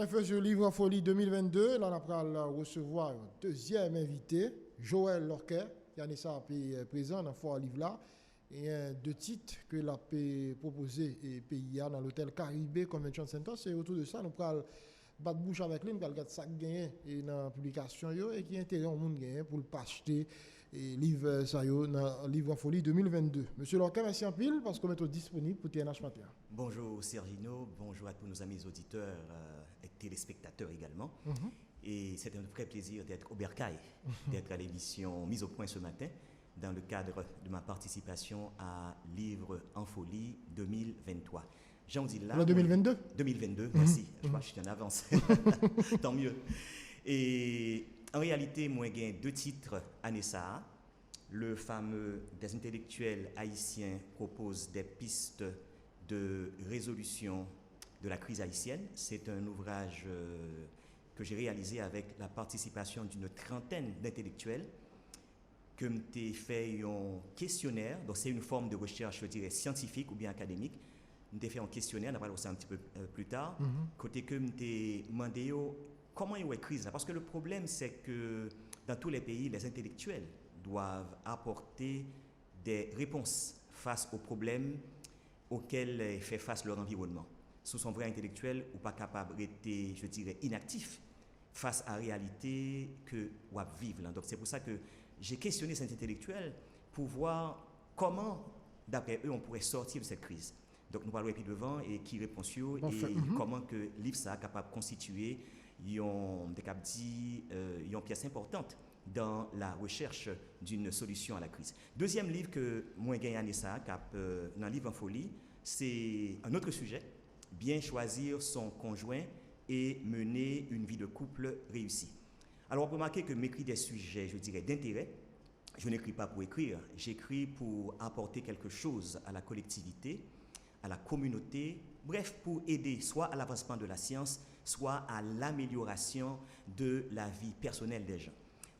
Bref, sur Livre en Folie 2022, là, on va recevoir un deuxième invité, Joël Lorquet, qui est présent dans le foire livre là. Et deux titres que l'a proposé et PIA dans l'hôtel Caribé Convention Center. C'est autour de ça, nous allons battre bouche avec lui, nous allons regarder ça gagné dans la publication et qui intéresse au monde pour le pas acheter et livre ça dans Livre en Folie 2022. Monsieur Lorquet, merci en pile parce qu'on est disponible pour TNH matin. Bonjour Sergino, bonjour à tous nos amis auditeurs et téléspectateurs également. Et c'est un vrai plaisir d'être au Bercail, d'être à l'émission Mise au point ce matin dans le cadre de ma participation à Livre en Folie 2023. Jean dit là. 2022 2022, merci. Je crois que je suis en avance. Tant mieux. Et en réalité, moi, j'ai deux titres à Nessa. Le fameux des intellectuels haïtiens propose des pistes de résolution de la crise haïtienne. C'est un ouvrage que j'ai réalisé avec la participation d'une trentaine d'intellectuels que m'ai fait un questionnaire. Donc c'est une forme de recherche, je dirais, scientifique ou bien académique. M'ai fait un questionnaire, on va parler ça un petit peu plus tard. Côté que m'ai demandé comment il y a une crise là. Parce que le problème, c'est que dans tous les pays, les intellectuels doivent apporter des réponses face aux problèmes auxquels fait face leur environnement. Sous son vrai intellectuel, ou pas capable d'être, je dirais, inactif face à la réalité que on vivre là. Donc c'est pour ça que j'ai questionné ces intellectuels pour voir comment, d'après eux, on pourrait sortir de cette crise. Donc nous parlons puis devant et qui répond sur et comment que l'IFSA est capable de constituer une pièce importante dans la recherche d'une solution à la crise. Deuxième livre que moi j'ai gagné ça, dans Livre en Folie, c'est un autre sujet, bien choisir son conjoint et mener une vie de couple réussie. Alors, vous remarquez que m'écris des sujets, je dirais, d'intérêt. Je n'écris pas pour écrire, j'écris pour apporter quelque chose à la collectivité, à la communauté, bref, pour aider soit à l'avancement de la science, soit à l'amélioration de la vie personnelle des gens.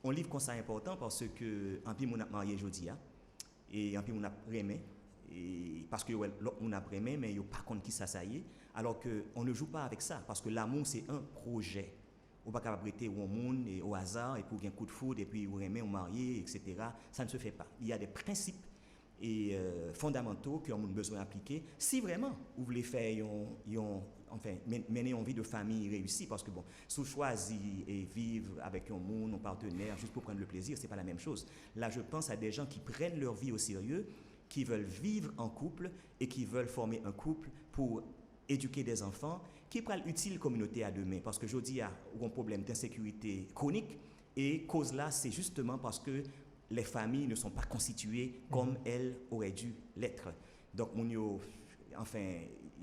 Un livre comme ça important parce que, en plus, on a marié aujourd'hui, et en plus, on a remé, et parce que on a remé, mais il n'y a pas contre qui ça y est, alors qu'on ne joue pas avec ça, parce que l'amour, c'est un projet. On ne peut pas prêter au monde et au hasard et pour un coup de foudre et puis on remet, on marié, etc. Ça ne se fait pas. Il y a des principes et fondamentaux qu'on a besoin d'appliquer si vraiment vous voulez faire mener une vie de famille réussie. Parce que bon, si vous choisissez et vivre avec un monde, un partenaire, juste pour prendre le plaisir, ce n'est pas la même chose. Là, je pense à des gens qui prennent leur vie au sérieux, qui veulent vivre en couple et qui veulent former un couple pour éduquer des enfants qui prennent utile communauté à demain. Parce que je dis, il y a un problème d'insécurité chronique et cause là, c'est justement parce que les familles ne sont pas constituées comme elles auraient dû l'être. Donc,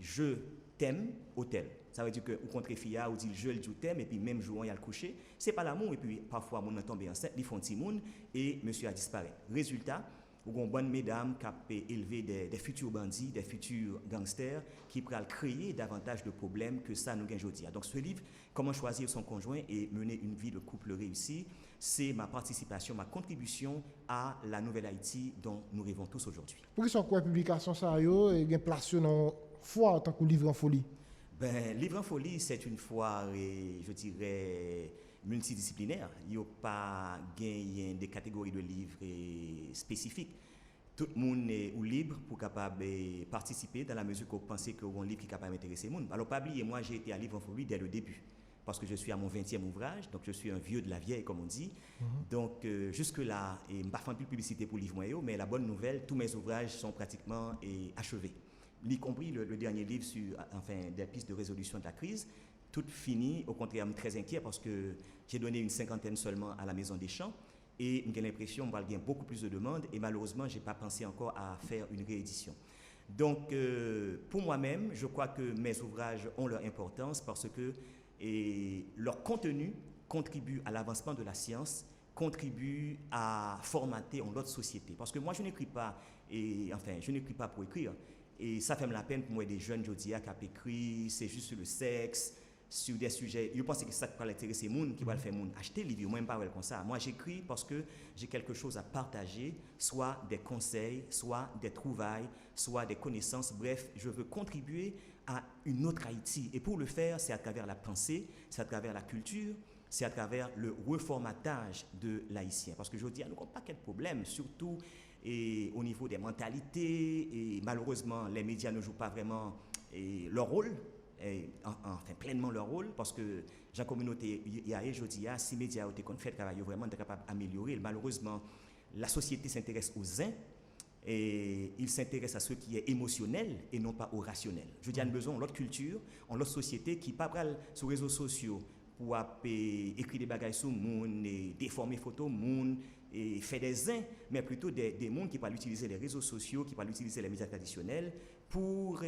je t'aime au tel. Ça veut dire que, au contraire, fille, ou dit je le t'aime, et puis même jour, il y a le coucher. C'est pas l'amour, et puis parfois, mon est tombé enceinte, ils font petit monde, et monsieur a disparu. Résultat, ou une bonne mesdames qui a élevé des futurs bandits, des futurs gangsters, qui pourraient créer davantage de problèmes que ça nous gagne aujourd'hui. Donc ce livre, Comment choisir son conjoint et mener une vie de couple réussie, c'est ma participation, ma contribution à la nouvelle Haïti dont nous rêvons tous aujourd'hui. Pour qui sont quoi publication ça yo et gain place dans foire en tant que Livre en Folie? Ben, Livre en Folie, c'est une foire, je dirais, multidisciplinaire. Il n'y a pas des catégories de livres spécifiques. Tout le monde est libre pour capable participer dans la mesure que vous pensez que un livre qui est capable d'intéresser le monde. Alors, pas oublier, moi, j'ai été à Livre en Folie dès le début. Parce que je suis à mon 20e ouvrage, donc je suis un vieux de la vieille, comme on dit. Donc, jusque-là, je ne fais pas de publicité pour Livre Moyo, mais la bonne nouvelle, tous mes ouvrages sont pratiquement achevés. Y compris le dernier livre sur des pistes de résolution de la crise, tout fini. Au contraire, je suis très inquiet parce que j'ai donné une 50aine seulement à la Maison des Champs et j'ai l'impression qu'on va gagner beaucoup plus de demandes et malheureusement, je n'ai pas pensé encore à faire une réédition. Donc, pour moi-même, je crois que mes ouvrages ont leur importance parce que leur contenu contribue à l'avancement de la science, contribue à formater une autre société. Parce que moi, je n'écris pas, je n'écris pas pour écrire. Et ça fait la peine pour moi des jeunes aujourd'hui qui ont écrit, c'est juste sur le sexe, sur des sujets. Je pense que ça va intéresser les gens qui va le faire acheter les livres. Moi, je ne parle pas comme ça. Moi, j'écris parce que j'ai quelque chose à partager, soit des conseils, soit des trouvailles, soit des connaissances. Bref, je veux contribuer à une autre Haïti. Et pour le faire, c'est à travers la pensée, c'est à travers la culture, c'est à travers le reformatage de l'haïtien. Parce que je dis, nous n'avons pas quel problème, surtout au niveau des mentalités. Et malheureusement, les médias ne jouent pas vraiment leur rôle. Enfin pleinement leur rôle, parce que la communauté, il y a et je dis, si les médias ont été fait travail vraiment capable d'améliorer. Malheureusement, la société s'intéresse aux uns et il s'intéresse à ce qui est émotionnel et non pas au rationnel. Je dis, il y a besoin de l'autre culture, de l'autre société qui pas sur les réseaux sociaux pour écrire des bagages sur le monde, déformer photos monde et faire des uns, mais plutôt des mondes qui peuvent utiliser les réseaux sociaux, qui peuvent utiliser les médias traditionnels pour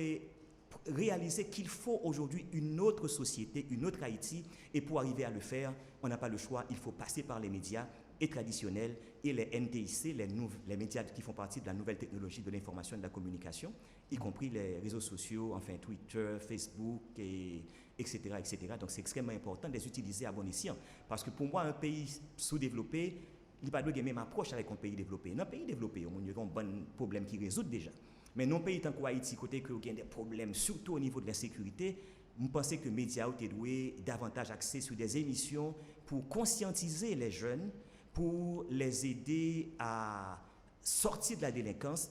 réaliser qu'il faut aujourd'hui une autre société, une autre Haïti, et pour arriver à le faire, on n'a pas le choix, il faut passer par les médias et traditionnels et les NTIC, les médias qui font partie de la nouvelle technologie de l'information et de la communication, y compris les réseaux sociaux, enfin Twitter, Facebook, etc., etc. Donc c'est extrêmement important de les utiliser à bon escient, parce que pour moi, un pays sous-développé, il n'y a pas de même approche avec un pays développé. Dans un pays développé, il y a un bon problème qui résout déjà. Mais non pays tant qu'Haïti, côté que il y a des problèmes, surtout au niveau de la sécurité, je pense que les médias ont doué davantage axés sur des émissions pour conscientiser les jeunes, pour les aider à sortir de la délinquance,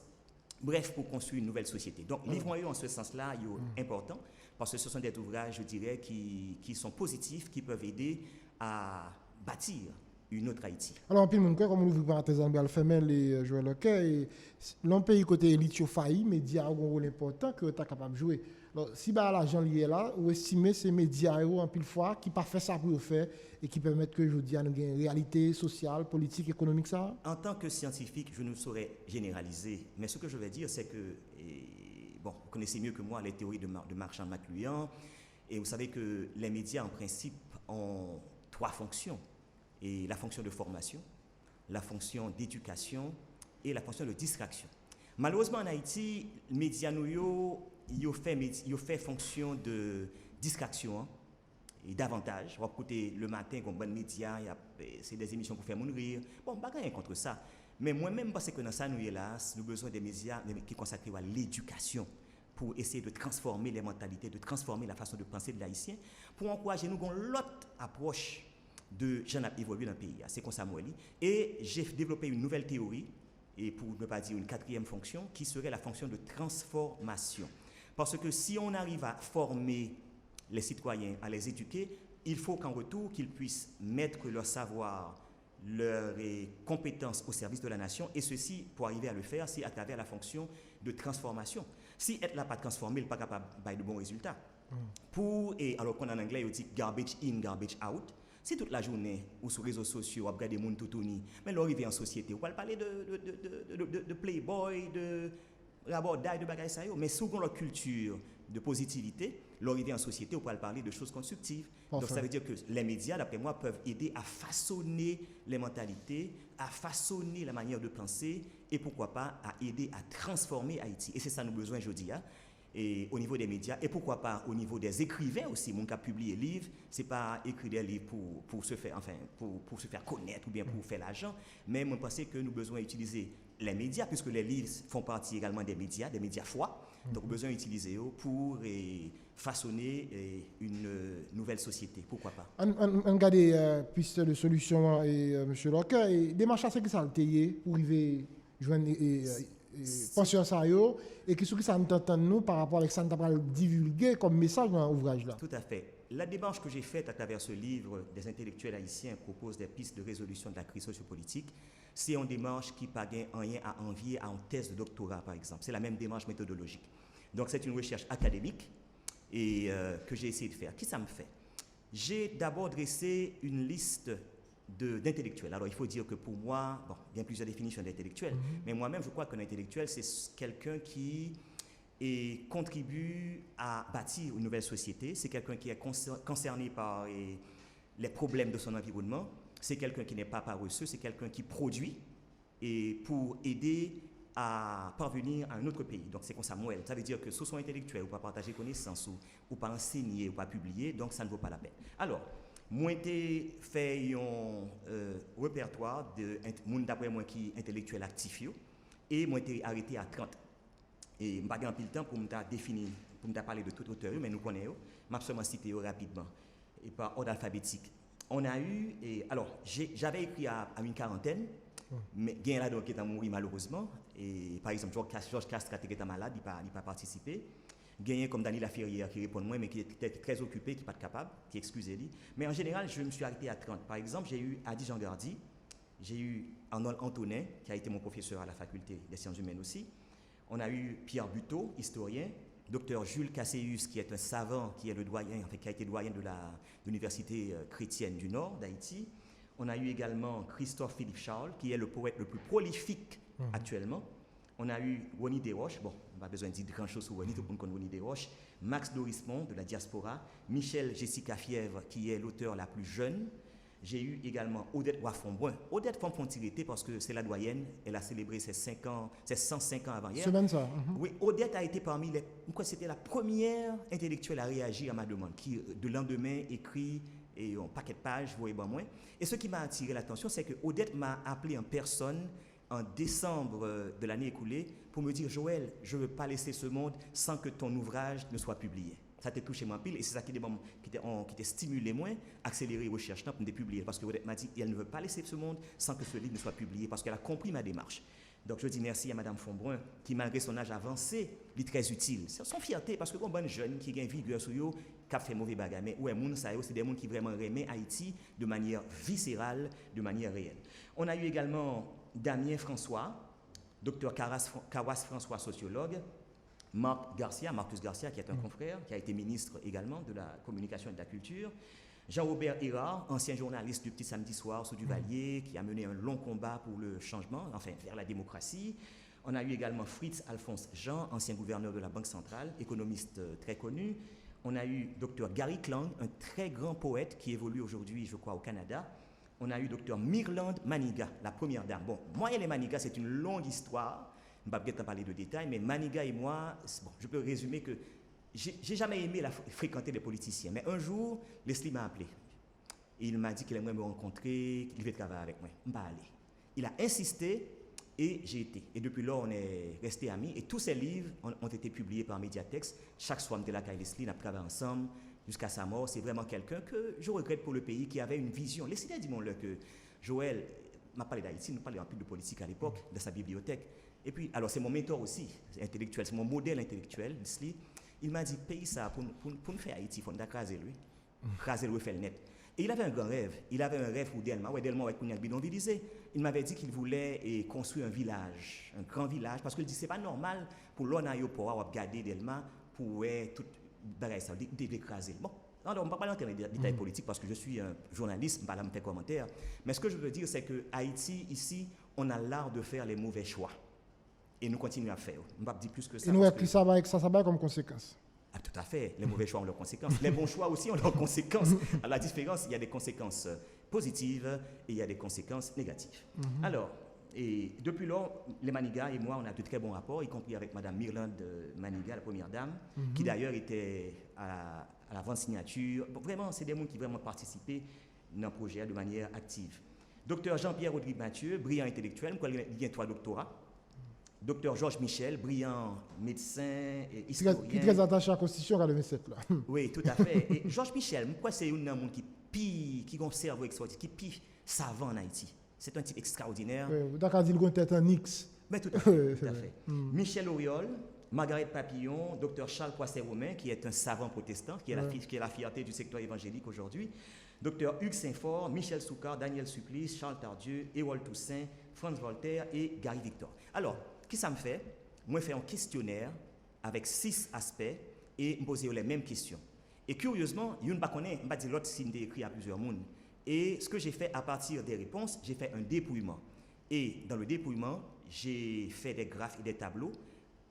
bref, pour construire une nouvelle société. Donc, livrons-eux en ce sens-là, est important, parce que ce sont des ouvrages, je dirais, qui sont positifs, qui peuvent aider à bâtir une autre Haïti. Alors, puis, mon cœur, comme nous voulons parenthèse en femelle les joueurs locaux, l'on pays côté élite failli, médias ont un rôle important que tu es capable de jouer. Alors, si l'argent lié là, ou estimer ces médias en pile fois qui pas fait ça pour faire et qui permettent que je dis à nous une réalité sociale, politique, économique ça. En tant que scientifique, je ne saurais généraliser, mais ce que je vais dire, c'est que bon, vous connaissez mieux que moi les théories de Marchand McLuhan, et vous savez que les médias en principe ont 3 fonctions. Et la fonction de formation, la fonction d'éducation et la fonction de distraction. Malheureusement, en Haïti, les médias ont fait fonction de distraction et davantage. On va écouter le matin comme bon média, c'est des émissions pour faire mon rire. Bon, pas rien contre ça. Mais moi-même, je pense que dans ça, nous avons besoin des médias qui consacrent à l'éducation pour essayer de transformer les mentalités, de transformer la façon de penser de l'haïtien, pour encourager nous à l'autre approche de gens à évoluer dans le pays. C'est comme ça, moi. Et j'ai développé une nouvelle théorie, et pour ne pas dire une 4e fonction, qui serait la fonction de transformation. Parce que si on arrive à former les citoyens, à les éduquer, il faut qu'en retour, qu'ils puissent mettre leur savoir, leurs compétences au service de la nation, et ceci, pour arriver à le faire, c'est à travers la fonction de transformation. Si être là pas transformé, il n'est pas capable de bons résultats. Alors qu'on en anglais, on dit garbage in, garbage out. Si toute la journée, ou sur les réseaux sociaux, on regarde des gens tout tourner, mais l'arrivée en société, on va parler de playboy, de rabordage, de bagages, mais souvent leur culture de positivité, l'arrivée en société, on va parler de choses constructives. Donc ça veut dire que les médias, d'après moi, peuvent aider à façonner les mentalités, à façonner la manière de penser, et pourquoi pas à aider à transformer Haïti. Et c'est ça nous besoin aujourd'hui. Et au niveau des médias, et pourquoi pas au niveau des écrivains aussi, mon cas publié livre, c'est pas écrire des livres pour se faire, enfin, pour se faire connaître ou bien pour faire l'argent, mais moi je pense que nous avons besoin d'utiliser les médias, puisque les livres font partie également des médias foi, donc besoin d'utiliser eux pour façonner une nouvelle société, pourquoi pas. On regarde des pistes de solutions, M. Locke, et des marches assez qui sont pour arriver à joindre pension ça yo et qui ça nous entend nous par rapport à ce que nous divulguer comme message dans l'ouvrage là. Tout à fait. La démarche que j'ai faite à travers ce livre des intellectuels haïtiens proposent des pistes de résolution de la crise sociopolitique. C'est une démarche qui n'a rien à envier à une thèse de doctorat par exemple. C'est la même démarche méthodologique. Donc c'est une recherche académique et que j'ai essayé de faire. Qui ça me fait? J'ai d'abord dressé une liste d'intellectuels. Alors, il faut dire que pour moi, bon, il y a plusieurs définitions d'intellectuels, mais moi-même, je crois qu'un intellectuel, c'est quelqu'un qui contribue à bâtir une nouvelle société, c'est quelqu'un qui est concerné par les problèmes de son environnement, c'est quelqu'un qui n'est pas paresseux, c'est quelqu'un qui produit et pour aider à parvenir à un autre pays. Donc c'est comme ça, moi. Ça veut dire que sous son intellectuel, ou pas partager connaissances, ou pas enseigner, ou pas publier, donc ça ne vaut pas la peine. Alors, moi j'ai fait un répertoire de monde d'après moi qui intellectuel actif et moi j'ai arrêté à 30. Et je n'ai pas eu le temps pour me définir, pour me parler de tout auteur, mais nous connaissons, je vais seulement citer rapidement, et par ordre alphabétique. On a eu, alors j'avais écrit à une quarantaine, mais il y en a qui est mort malheureusement, et par exemple Georges Castra qui était malade, il n'a pas participé. Il y a comme Daniel Laferrière qui répond moi, mais qui était très occupé, qui n'est pas capable, qui excusez-lui. Mais en général, je me suis arrêté à 30. Par exemple, j'ai eu Adi Jean Gardi, j'ai eu Arnold Antonin, qui a été mon professeur à la faculté des sciences humaines aussi. On a eu Pierre Buteau, historien, Dr Jules Casséus, qui est un savant, qui est le doyen, qui a été doyen de l'Université chrétienne du Nord d'Haïti. On a eu également Christophe Philippe Charles, qui est le poète le plus prolifique actuellement. On a eu Ronnie Desroches, bon, on n'a pas besoin de dire grand-chose sur Ronnie, tout le monde connaît Ronnie Desroches. Max Dorismont, de la diaspora. Michel Jessica Fièvre, qui est l'auteur la plus jeune. J'ai eu également Odette Wafon-Brun. Odette Fonfontirité, parce que c'est la doyenne, elle a célébré ses 105 ans avant hier. C'est même ça. Oui, Odette a été parmi les... C'était la première intellectuelle à réagir à ma demande, qui, de lendemain, écrit et un paquet de pages, vous voyez, moi. Et ce qui m'a attiré l'attention, c'est que Odette m'a appelé en personne en décembre de l'année écoulée pour me dire « Joël, je ne veux pas laisser ce monde sans que ton ouvrage ne soit publié ». Ça t'a touché moi pile et c'est ça qui t'a stimulé moins, accélérer les recherches pour me publier. Parce que Odette m'a dit qu'elle ne veut pas laisser ce monde sans que ce livre ne soit publié parce qu'elle a compris ma démarche. Donc je dis merci à Mme Fonbrun qui, malgré son âge avancé, est très utile. C'est son fierté parce que bon bonne jeune qui a une vigueur sur eux, qui a fait mauvais bagages. Mais ouais, c'est des gens qui vraiment aiment Haïti de manière viscérale, de manière réelle. On a eu également Damien François, Dr Kawas François, sociologue. Marcus Garcia, qui est un confrère, qui a été ministre également de la communication et de la culture. Jean-Robert Hérard, ancien journaliste du Petit Samedi Soir sous Duvalier, qui a mené un long combat pour le changement, enfin vers la démocratie. On a eu également Fritz Alphonse Jean, ancien gouverneur de la Banque centrale, économiste très connu. On a eu Dr Gary Klang, un très grand poète qui évolue aujourd'hui, je crois, au Canada. On a eu Dr Mirland Maniga, la première dame. Bon, moi et les Maniga, c'est une longue histoire. Je ne vais pas parler de détails, mais Maniga et moi, bon, je peux résumer que j'ai jamais aimé fréquenter les politiciens. Mais un jour, Leslie m'a appelé. Et il m'a dit qu'il aimerait me rencontrer, qu'il veut travailler avec moi. Je ne vais pas aller. Il a insisté et j'ai été. Et depuis là, on est restés amis. Et tous ces livres ont été publiés par Mediatex. Chaque soir, on était là avec Leslie, on a travaillé ensemble jusqu'à sa mort. C'est vraiment quelqu'un que je regrette pour le pays, qui avait une vision. Leslie a dit mon que Joël m'a parlé d'Haïti, nous parlions un peu de politique à l'époque, de sa bibliothèque. Et puis, alors c'est mon mentor aussi, intellectuel, c'est mon modèle intellectuel, Leslie. Il m'a dit, paye ça pour nous faire Haïti, il faut nous craser lui. Craser lui, faire le net. Et il avait un grand rêve. Il avait un rêve pour Delma. Ouais, Delma, ouais, bidonvillisé. Il m'avait dit qu'il voulait construire un village, un grand village, parce qu'il dit, c'est pas normal pour l'on aéroport à regarder Delma pour tout ça, d'écraser. Bon, alors, on ne va pas parler en détails politiques parce que je suis un journaliste, je ne vais pas me faire commentaire. Mais ce que je veux dire, c'est que Haïti, ici, on a l'art de faire les mauvais choix. Et nous continuons à faire. On ne va pas dire plus que ça. Et nous, ça va comme conséquence. Ah, tout à fait. Les mauvais choix ont leurs conséquences. Les bons choix aussi ont leurs conséquences. À la différence, il y a des conséquences positives et il y a des conséquences négatives. Alors, et depuis lors, les Maniga et moi, on a de très bons rapports, y compris avec Mme Mirland Maniga, la première dame, qui d'ailleurs était à la vente signature. Bon, vraiment, c'est des gens qui vraiment participé dans le projet de manière active. Docteur Jean-Pierre Rodrigue Mathieu, brillant intellectuel, il y a 3 doctorats. Docteur Georges Michel, brillant médecin et historien. Qui est très attaché à la Constitution à 27 là. Oui, tout à fait. Et Georges Michel, pourquoi c'est un homme qui conserve extraordinaire, qui pire savant en Haïti. C'est un type extraordinaire. Oui, d'accord, il a tête en X. Mais tout à fait. Tout à fait. Michel Auriol, Margaret Papillon, Docteur Charles Poisset-Romain, qui est un savant protestant, qui est la fierté du secteur évangélique aujourd'hui. Docteur Hugues Saint-Fort, Michel Soucard, Daniel Supplice, Charles Tardieu, Éwald Toussaint, Franz Voltaire et Gary Victor. Alors, qu'est-ce que ça me fait? Moi, je fais un questionnaire avec 6 aspects et me poser les mêmes questions. Et curieusement, je ne sais pas l'autre signe écrit à plusieurs mondes. Et ce que j'ai fait à partir des réponses, j'ai fait un dépouillement. Et dans le dépouillement, j'ai fait des graphes et des tableaux.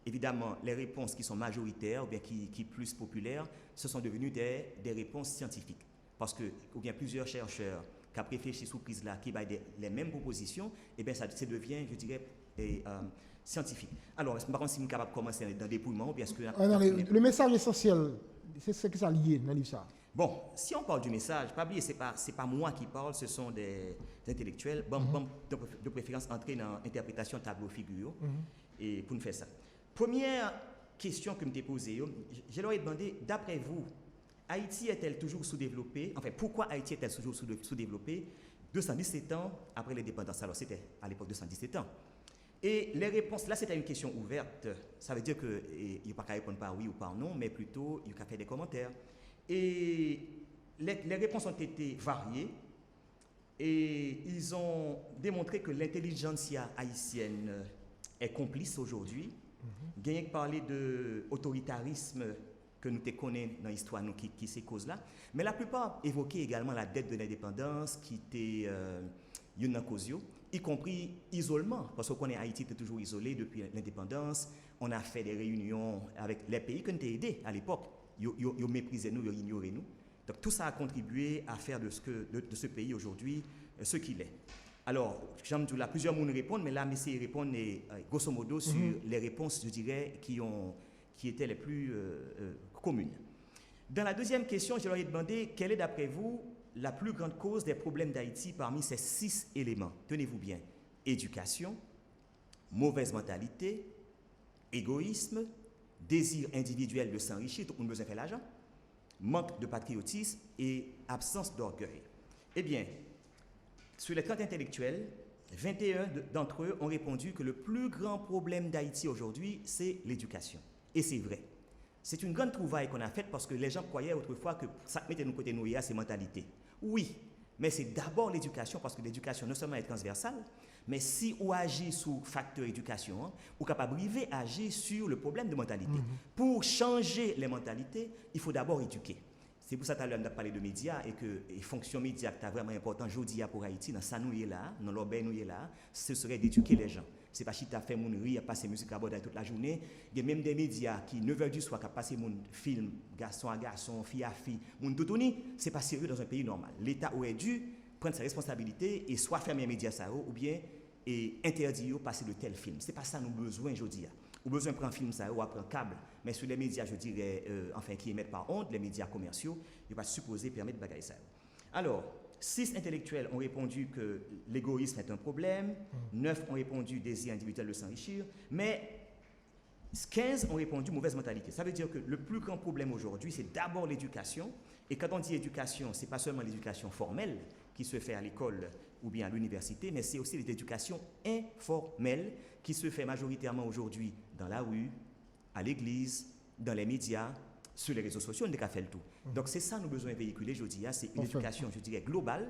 Évidemment, les réponses qui sont majoritaires ou bien qui plus populaires, ce sont devenues des réponses scientifiques. Parce que, ou bien plusieurs chercheurs qui ont réfléchi sous prise là, qui ont les mêmes propositions, et bien ça devient, je dirais, scientifique. Alors, par contre, si nous sommes capables de commencer dans le dépouillement, ou bien est-ce que... Le message essentiel, c'est ce que ça lié dans le livre ça. Bon, si on parle du message, pas oublier, c'est pas moi qui parle, ce sont des intellectuels. Bon, de préférence, entrer dans l'interprétation tableau-figure et pour nous faire ça. Première question que je m'ai posée, je leur ai demandé, d'après vous, Haïti est-elle toujours sous-développée? Enfin, pourquoi Haïti est-elle toujours sous-développée 217 ans après l'indépendance? Alors, c'était à l'époque 217 ans. Et les réponses, là, c'était une question ouverte. Ça veut dire qu'il n'y a pas qu'à répondre par oui ou par non, mais plutôt, il y a qu'à faire des commentaires. Et les réponses ont été variées et ils ont démontré que l'intelligentsia haïtienne est complice aujourd'hui. Gagné que parler d'autoritarisme que nous te connaissons dans l'histoire, nous qui ces causes-là. Mais la plupart évoquaient également la dette de l'indépendance qui était une cause, y compris isolement, parce qu'on connaît Haïti était toujours isolé depuis l'indépendance. On a fait des réunions avec les pays qui nous ont aidés à l'époque. Ils méprisaient nous, ils ignoraient nous. Donc tout ça a contribué à faire de ce pays aujourd'hui ce qu'il est. Alors, j'aime dire là, plusieurs monde répondent, mais là, j'essaie de répondre grosso modo sur les réponses, je dirais, qui étaient les plus communes. Dans la deuxième question, je leur ai demandé quelle est, d'après vous, la plus grande cause des problèmes d'Haïti parmi ces 6 éléments. Tenez-vous bien. Éducation, mauvaise mentalité, égoïsme, désir individuel de s'enrichir, tout le monde a besoin de faire l'argent, manque de patriotisme et absence d'orgueil. Eh bien, sur les 30 intellectuels, 21 d'entre eux ont répondu que le plus grand problème d'Haïti aujourd'hui, c'est l'éducation. Et c'est vrai. C'est une grande trouvaille qu'on a faite parce que les gens croyaient autrefois que ça mettait de côté nous, c'est mentalité. Oui, mais c'est d'abord l'éducation, parce que l'éducation non seulement est transversale, mais si on agit sous facteur éducation, on est capable d'agir sur le problème de mentalité. Pour changer les mentalités, il faut d'abord éduquer. C'est pour ça que nous avons parlé de médias et que les fonctions médias qui sont vraiment importantes aujourd'hui pour Haïti, dans ça nous est là, dans l'obé nous est là, ce serait d'éduquer les gens. C'est pas si tu as fait mon rire, passer musique à bord toute la journée. Il y a même des médias qui 9h du soir qui passent mon film garçon à garçon, fille à fille, mon toutouni, c'est pas sérieux dans un pays normal. L'État aurait dû prendre ses responsabilités et soit fermer les médias ça ou bien interdire de passer de tels films. C'est pas ça nous besoin aujourd'hui. Ou besoin de prendre un film ça ou après un câble, mais sur les médias, je dirais, enfin qui émettent par honte, les médias commerciaux, il ne va pas supposer permettre de bagailler ça. Alors, 6 intellectuels ont répondu que l'égoïsme est un problème, 9 ont répondu désir individuel de s'enrichir, mais 15 ont répondu mauvaise mentalité. Ça veut dire que le plus grand problème aujourd'hui, c'est d'abord l'éducation. Et quand on dit éducation, ce n'est pas seulement l'éducation formelle qui se fait à l'école ou bien à l'université, mais c'est aussi l'éducation informelle qui se fait majoritairement aujourd'hui dans la rue, à l'église, dans les médias, sur les réseaux sociaux, on n'a qu'à faire le tout. Donc c'est ça que nous avons besoin de véhiculer, je dis, c'est une éducation, je dirais, globale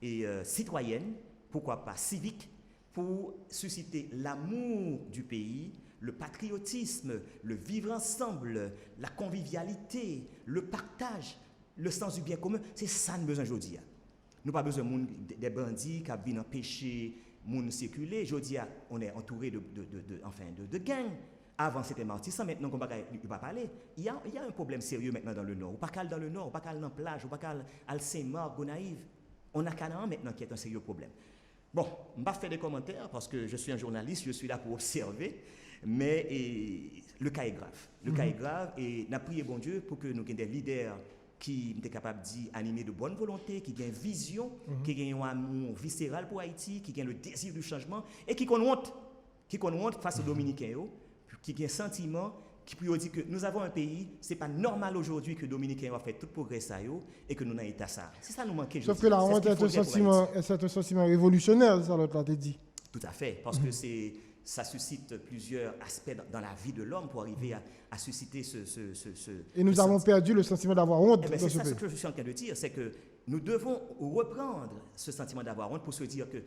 et citoyenne, pourquoi pas civique, pour susciter l'amour du pays, le patriotisme, le vivre ensemble, la convivialité, le partage, le sens du bien commun. C'est ça que nous avons besoin aujourd'hui. Nous n'avons pas besoin des bandits qui viennent empêcher les gens circuler. Aujourd'hui, on est entouré de gangs. Avant, c'était Martissa, maintenant, on ne va pas parler. Il y a un problème sérieux maintenant dans le Nord. On ne va pas dans le Nord, on ne va pas dans la plage, on ne va pas à Saint-Marc, Gonaïve. On a Canaan maintenant qui est un sérieux problème. Bon, je ne vais pas faire des commentaires parce que je suis un journaliste, je suis là pour observer, mais le cas est grave. Le cas est grave et nous prions bon Dieu pour que nous ayons des leaders qui sont capables d'animer de bonne volonté, qui ont une vision, qui ont un amour viscéral pour Haïti, qui ont le désir du changement et qui ont honte face aux Dominicains, qui ont un sentiment qui peut dire que nous avons un pays, ce n'est pas normal aujourd'hui que les Dominicains ont fait tout progrès et que nous n'avons pas ça. C'est ça nous manque. Sauf que la honte est un sentiment révolutionnaire, ça l'autre l'a dit. Tout à fait, parce que ça suscite plusieurs aspects dans la vie de l'homme pour arriver à susciter ce et nous avons perdu le sentiment d'avoir honte. C'est ça ce que je suis en train de dire, c'est que nous devons reprendre ce sentiment d'avoir honte pour se dire que,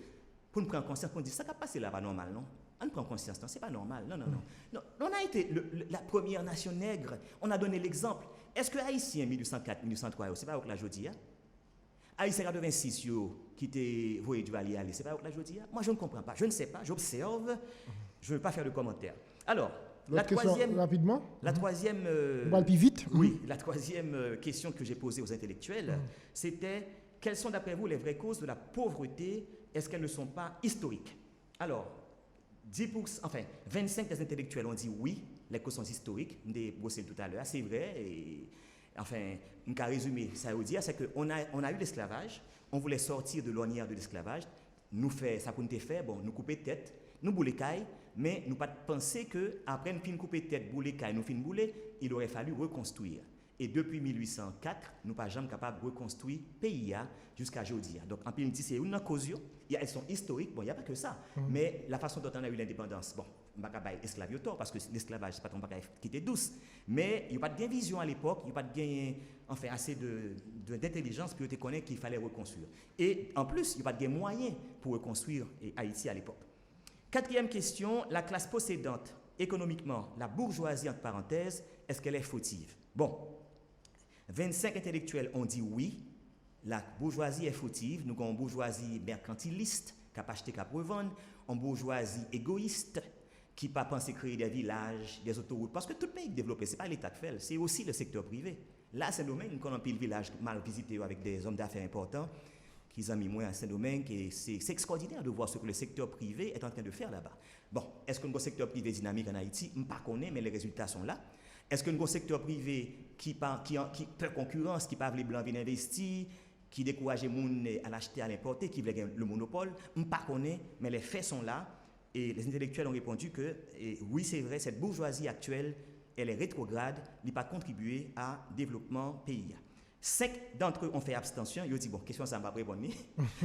pour nous prendre conscience, pour nous dire, ça n'a pas passé là, pas normal, non? On prend conscience, non, c'est pas normal, non. On a été la première nation nègre, on a donné l'exemple. Est-ce que Haïtien 1804, 1803, c'est pas où que la Jodia? Haïtien 86, qui était voyé du aller, c'est pas où que la Jodia? Moi, je ne comprends pas, je ne sais pas, j'observe, je ne veux pas faire de commentaires. Alors, la troisième, rapidement. La troisième, plus vite. Oui, la troisième question que j'ai posée aux intellectuels, c'était quelles sont d'après vous les vraies causes de la pauvreté? Est-ce qu'elles ne sont pas historiques? Alors, 10%, enfin, 25 des intellectuels ont dit oui, les causes sont historiques, on a brossé tout à l'heure, c'est vrai, et enfin, on peut résumer, ça veut dire, c'est qu'on a eu l'esclavage, on voulait sortir de l'ornière de l'esclavage, nous fait, ça qu'on a fait, bon, nous couper tête, nous bouler caille, mais nous pas penser que après nous fin couper tête, bouler caille, nous fin bouler, il aurait fallu reconstruire. Et depuis 1804, nous pas jamais capables de reconstruire le pays jusqu'à aujourd'hui. Donc, en plus, c'est une cause, elles sont historiques, bon, il n'y a pas que ça, mais la façon dont on a eu l'indépendance, bon, on ne va pas esclavage parce que l'esclavage, c'est pas ton bagage qui était douce, mais il n'y a pas de vision à l'époque, il n'y a pas de enfin, assez d'intelligence pour te connaître qu'il fallait reconstruire. Et en plus, il n'y a pas de moyens pour reconstruire Haïti à l'époque. Quatrième question, la classe possédante, économiquement, la bourgeoisie, entre parenthèses, est-ce qu'elle est fautive? Bon, 25 intellectuels ont dit oui, la bourgeoisie est fautive, nous avons une bourgeoisie mercantiliste, qui a pas acheté, qui a revendre, une bourgeoisie égoïste, qui n'a pas pensé créer des villages, des autoroutes, parce que tout le pays développé, ce n'est pas l'État qui fait, c'est aussi le secteur privé. Là, c'est un domaine, nous avons un village mal visité avec des hommes d'affaires importants, qui ont mis moins à Saint-Domingue, et c'est extraordinaire de voir ce que le secteur privé est en train de faire là-bas. Bon, est-ce que nous avons un secteur privé dynamique en Haïti? Je ne connais pas, mais les résultats sont là. Est-ce que nous avons un secteur privé qui peut concurrence, qui parle les blancs viennent investir, qui décourage les gens à l'acheter, à l'importer, qui veut le monopole? Je ne connais pas, mais les faits sont là. Et les intellectuels ont répondu que oui, c'est vrai, cette bourgeoisie actuelle, elle est rétrograde, elle n'a pas contribué à développement pays. 5 d'entre eux ont fait abstention. Ils ont dit, bon, question ça ne va pas répondre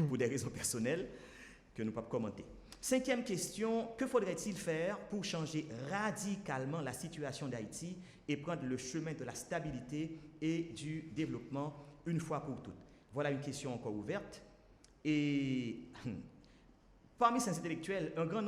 pour des raisons personnelles que nous ne pouvons pas commenter. 5e question, que faudrait-il faire pour changer radicalement la situation d'Haïti et prendre le chemin de la stabilité et du développement une fois pour toutes? Voilà une question encore ouverte. Et parmi ces intellectuels, un grand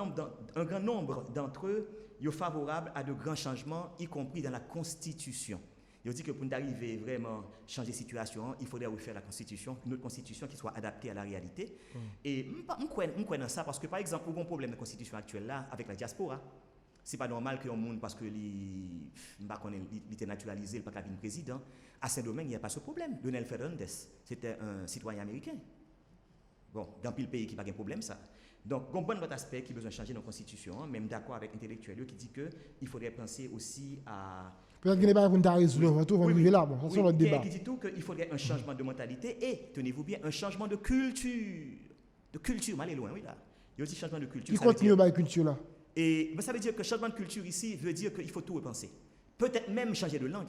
nombre d'entre eux sont favorables à de grands changements, y compris dans la Constitution. Ils dit que pour arriver vraiment à changer la situation, il faudrait refaire la Constitution, une autre Constitution qui soit adaptée à la réalité. Et je crois dans ça parce que, par exemple, il y a un problème de la Constitution actuelle là, avec la diaspora. Ce n'est pas normal qu'un monde, parce qu'il était naturalisé, il n'est pas qu'un président. À Saint-Domingue, il n'y a pas ce problème. Leonel Fernandez, c'était un citoyen américain. Bon, dans le pays qui n'a pas de problème, ça. Donc, il y a un bon autre aspect qui a besoin de changer nos constitutions, même d'accord avec l'intellectuel qui dit qu'il faudrait penser aussi à... Peut-être qu'il n'est pas pour nous résoudre, on va tout arriver là, bon, c'est notre débat. Qui dit tout qu'il faudrait un changement de mentalité et, tenez-vous bien, un changement de culture. De culture, allez loin, oui, là. Il y a aussi changement de culture. Qui continue à la culture là? Et mais ça veut dire que changement de culture ici veut dire qu'il faut tout repenser. Peut-être même changer de langue.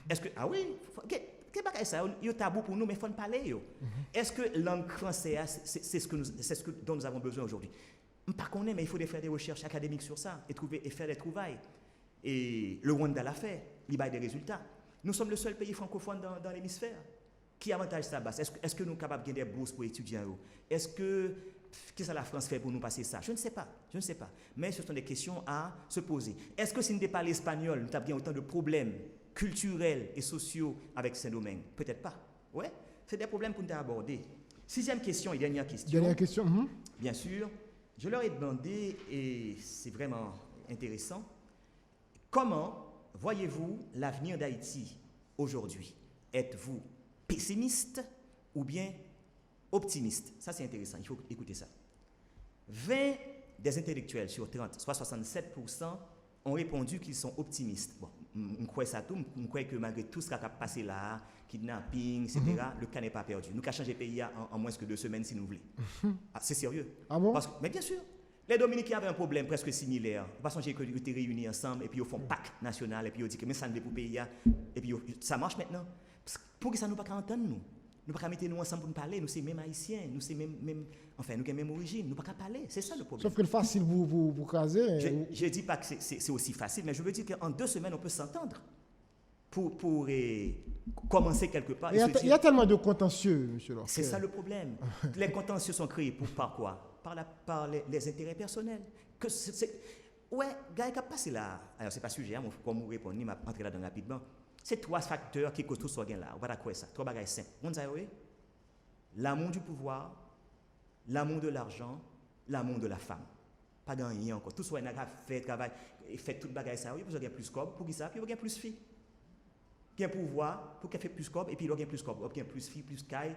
Est-ce que, ah oui, qu'est-ce que ça? Il y a tabou pour nous, mais il faut en parler. Est-ce que langue française, c'est ce dont nous avons besoin aujourd'hui? Je ne sais pas, mais il faut faire des recherches académiques sur ça et faire des trouvailles. Et le Rwanda l'a fait, il a des résultats. Nous sommes le seul pays francophone dans l'hémisphère. Qui avantage ça? Est-ce que nous sommes capables de gagner des bourses pour étudier? Est-ce que qu'est-ce que la France fait pour nous passer ça? Je ne sais pas. Mais ce sont des questions à se poser. Est-ce que si nous ne parlons pas l'espagnol, nous avons autant de problèmes culturels et sociaux avec Saint-Domingue? Peut-être pas. Ouais, c'est des problèmes pour nous aborder. 6e question et dernière question. Dernière question. Bien sûr. Je leur ai demandé, et c'est vraiment intéressant, comment voyez-vous l'avenir d'Haïti aujourd'hui? Êtes-vous pessimiste ou bien optimiste? Ça, c'est intéressant, il faut écouter ça. 20 des intellectuels sur 30, soit 67%, ont répondu qu'ils sont optimistes. Bon, on croit ça tout, on croit que malgré tout ce qui a passé là, kidnapping, etc., le cas n'est pas perdu. Nous avons changé le pays en moins que 2 semaines, si nous voulons. C'est sérieux. Ah bon? Mais bien sûr. Les Dominicains avaient un problème presque similaire. On va changer qu'ils étaient réunis ensemble et puis ils font pacte national et puis ils disent que mais ça ne veut pas pour pays et puis ça marche maintenant. Pour que ça nous pas entendre nous. Nous pas mettre nous ensemble pour nous parler, nous sommes même haïtiens, nous sommes même enfin nous avons même origine, nous pas parler, c'est ça le problème. Sauf que c'est facile pour caser. Je dis pas que c'est aussi facile, mais je veux dire qu'en 2 semaines on peut s'entendre pour commencer quelque part. Il y a tellement de contentieux, monsieur Lorquet. C'est ça le problème. Les contentieux sont créés par quoi? Par les intérêts personnels. Ouais, gars, qui a passé là. Alors, c'est pas sujet, hein, comme vous répondez, je vais entrer là-dedans rapidement. C'est 3 facteurs qui causent tout ce gain là. On va d'accord ça. 3 bagages simples. Vous savez, l'amour du pouvoir, l'amour de l'argent, l'amour de la femme. Pas gagné encore. Tout ce qui a fait travail, fait tout bagage ça, oui, pour qu'il y ait plus de corps, pour qui ça, puis il y a plus de filles. Il y a un pouvoir pour qu'il y ait plus de corps, et puis il y a plus de corps, il y a plus de filles, plus de cailles,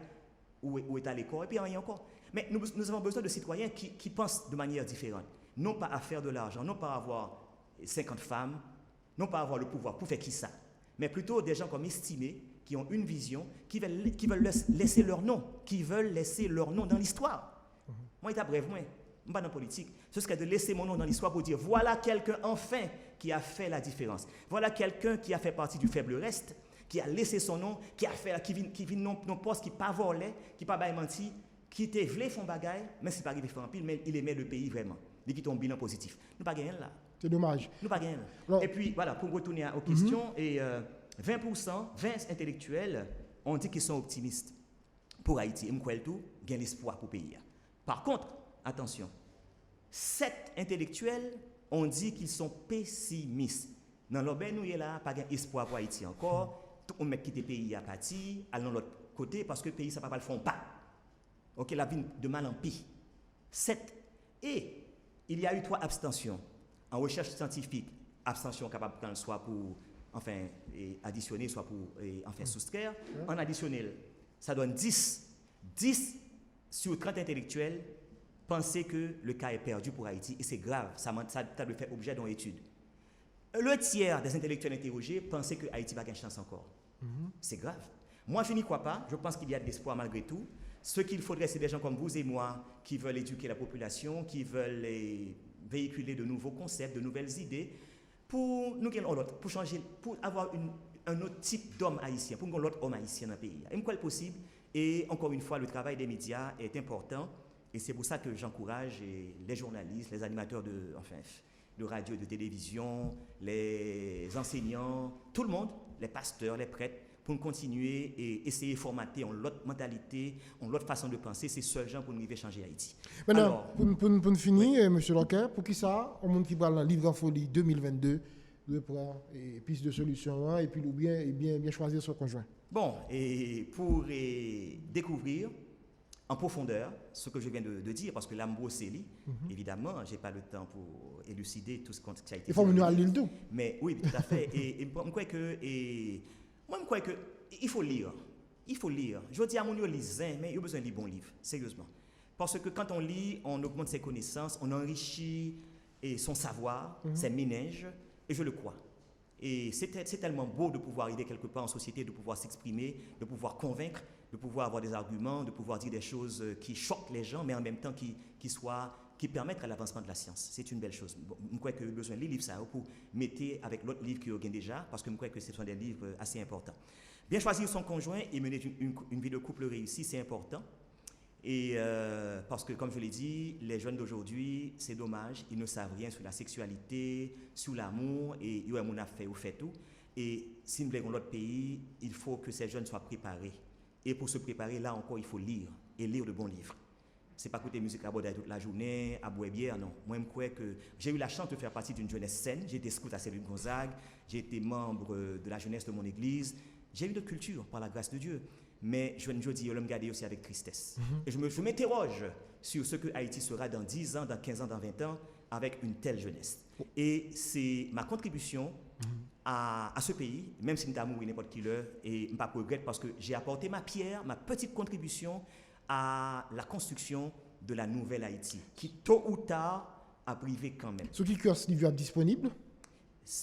où est à l'école, et puis il y a encore. Mais nous avons besoin de citoyens qui pensent de manière différente. non pas à faire de l'argent, non pas à avoir 50 femmes, non pas à avoir le pouvoir pour faire qui ça, mais plutôt des gens comme estimés, qui ont une vision, qui veulent laisser leur nom, dans l'histoire. Moi, je suis bref, moi, je ne suis pas dans la politique. Ce serait de laisser mon nom dans l'histoire pour dire, voilà quelqu'un enfin qui a fait la différence. Voilà quelqu'un qui a fait partie du faible reste, qui a laissé son nom, qui vit non poste, qui n'a pas volé, qui n'a pas menti, qui était voulu faire un bagage, mais ce n'est pas arrivé à faire un pile, mais il aimait le pays vraiment. Il a un bilan positif. Nous ne pas gagner là. C'est dommage. Nous pas gagner là. Et puis, voilà, pour retourner aux questions, et 20% intellectuels ont dit qu'ils sont optimistes pour Haïti. Et moi, tout, gagne l'espoir pour le pays. Par contre, attention, 7 intellectuels ont dit qu'ils sont pessimistes. Dans l'obé, nous, il là, pas d'espoir pour Haïti encore. Tout le monde met quitter le pays à partir, aller de l'autre côté, parce que le pays, ça ne va pas le faire pas. Ok, la vie de mal en pire. 7. Et il y a eu 3 abstentions. En recherche scientifique, abstention capable de prendre soit pour additionner, soit pour soustraire. En additionnel, ça donne 10. 10 sur 30 intellectuels pensaient que le cas est perdu pour Haïti. Et c'est grave, ça doit faire objet d'une étude. Le tiers des intellectuels interrogés pensaient que Haïti n'a pas de chance encore. C'est grave. Moi, je n'y crois pas. Je pense qu'il y a de l'espoir malgré tout. Ce qu'il faudrait, c'est des gens comme vous et moi qui veulent éduquer la population, qui veulent véhiculer de nouveaux concepts, de nouvelles idées, pour nous pour changer, pour avoir un autre type d'homme haïtien, pour nous l'autre homme haïtien dans le pays. Et quoi est possible? Et encore une fois, le travail des médias est important, et c'est pour ça que j'encourage les journalistes, les animateurs de radio et de télévision, les enseignants, tout le monde, les pasteurs, les prêtres, pour continuer et essayer de formater en l'autre mentalité, en l'autre façon de penser, c'est seul gens pour nous arriver à changer Haïti. Maintenant, pour finir, M. Locquer, pour qui ça, au monde qui parle dans le livre en folie 2022, de prendre piste de solution et puis bien choisir son conjoint. Bon, et pour découvrir en profondeur ce que je viens de dire, parce que l'âme c'est lui, évidemment, je n'ai pas le temps pour élucider tout ce qui a été dit. Il faut nous aller le tout. Mais oui, tout à fait. et moi, je crois qu'il faut lire. Il faut lire. Je dis à mon lisant, mais il a besoin de lire bons livres, sérieusement. Parce que quand on lit, on augmente ses connaissances, on enrichit son savoir, ses ménages, et je le crois. Et c'est tellement beau de pouvoir aider quelque part en société, de pouvoir s'exprimer, de pouvoir convaincre, de pouvoir avoir des arguments, de pouvoir dire des choses qui choquent les gens, mais en même temps qui permettent à l'avancement de la science. C'est une belle chose. Bon, je crois que j'ai besoin de livres ça pour mettre avec l'autre livre que j'ai déjà, parce que je crois que ce sont des livres assez importants. Bien choisir son conjoint et mener une vie de couple réussie, c'est important. Et parce que, comme je l'ai dit, les jeunes d'aujourd'hui, c'est dommage, ils ne savent rien sur la sexualité, sur l'amour, et ils ont fait tout. Et si nous voulons l'autre pays, il faut que ces jeunes soient préparés. Et pour se préparer, là encore, il faut lire, et lire de bons livres. Ce n'est pas écouter musique à Bordeaux toute la journée, à boire bière, non. Moi, je crois que j'ai eu la chance de faire partie d'une jeunesse saine. J'ai été scout à Céline Gonzague, j'ai été membre de la jeunesse de mon église. J'ai eu de culture, par la grâce de Dieu. Mais je dis, je me garde aussi avec tristesse. Et je m'interroge sur ce que Haïti sera dans 10 ans, dans 15 ans, dans 20 ans, avec une telle jeunesse. Et c'est ma contribution à ce pays, même si je suis mourir n'importe qui l'heure, et je ne pas regrette parce que j'ai apporté ma pierre, ma petite contribution à la construction de la nouvelle Haïti, qui tôt ou tard a privé quand même. Ce qui cœur est disponible?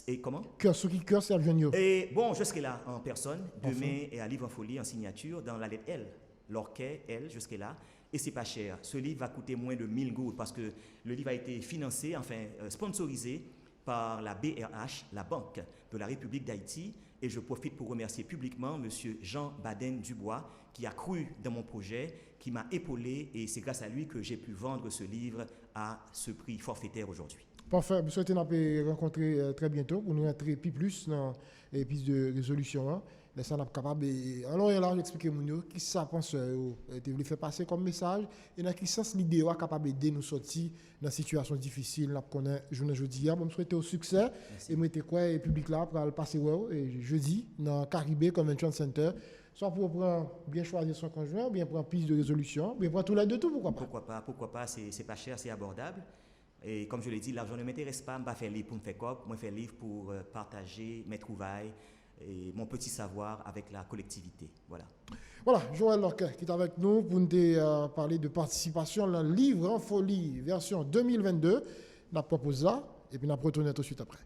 Et comment? Ce qui cœur c'est à Et bon, je serai là en personne, demain, et à Livre en Folie, en signature, dans la lettre L. L'orquet, L, je serai là. Et c'est pas cher. Ce livre va coûter moins de 1000 gourdes parce que le livre a été financé, sponsorisé par la BRH, la Banque de la République d'Haïti. Et je profite pour remercier publiquement M. Jean Baden-Dubois qui a cru dans mon projet, qui m'a épaulé. Et c'est grâce à lui que j'ai pu vendre ce livre à ce prix forfaitaire aujourd'hui. Parfait. Je souhaite nous rencontrer très bientôt pour nous entrer plus dans les pistes de résolution. Mais ça n'a pas capable. Alors là, j'explique à qui ça pense tu voulais faire passer comme message et dans quel sens l'idée est capable d'aider nous sortir dans une situation difficile là qu'on a jeudi. Je souhaite au succès. Merci. Et moi quoi le public là pour le passer jeudi dans Caribé Convention Center. Soit pour bien choisir son conjoint, bien prendre piste de résolution, bien prendre tout là de tout, pourquoi pas, c'est pas cher, c'est abordable. Et comme je l'ai dit, l'argent ne m'intéresse pas, je ne vais pas faire livre pour me faire cop, moi je fais livre pour partager mes trouvailles et mon petit savoir avec la collectivité. Voilà. Voilà, Joël Locquer qui est avec nous pour nous parler de participation dans le livre en folie, version 2022. On propose ça et puis on retourne tout de suite après.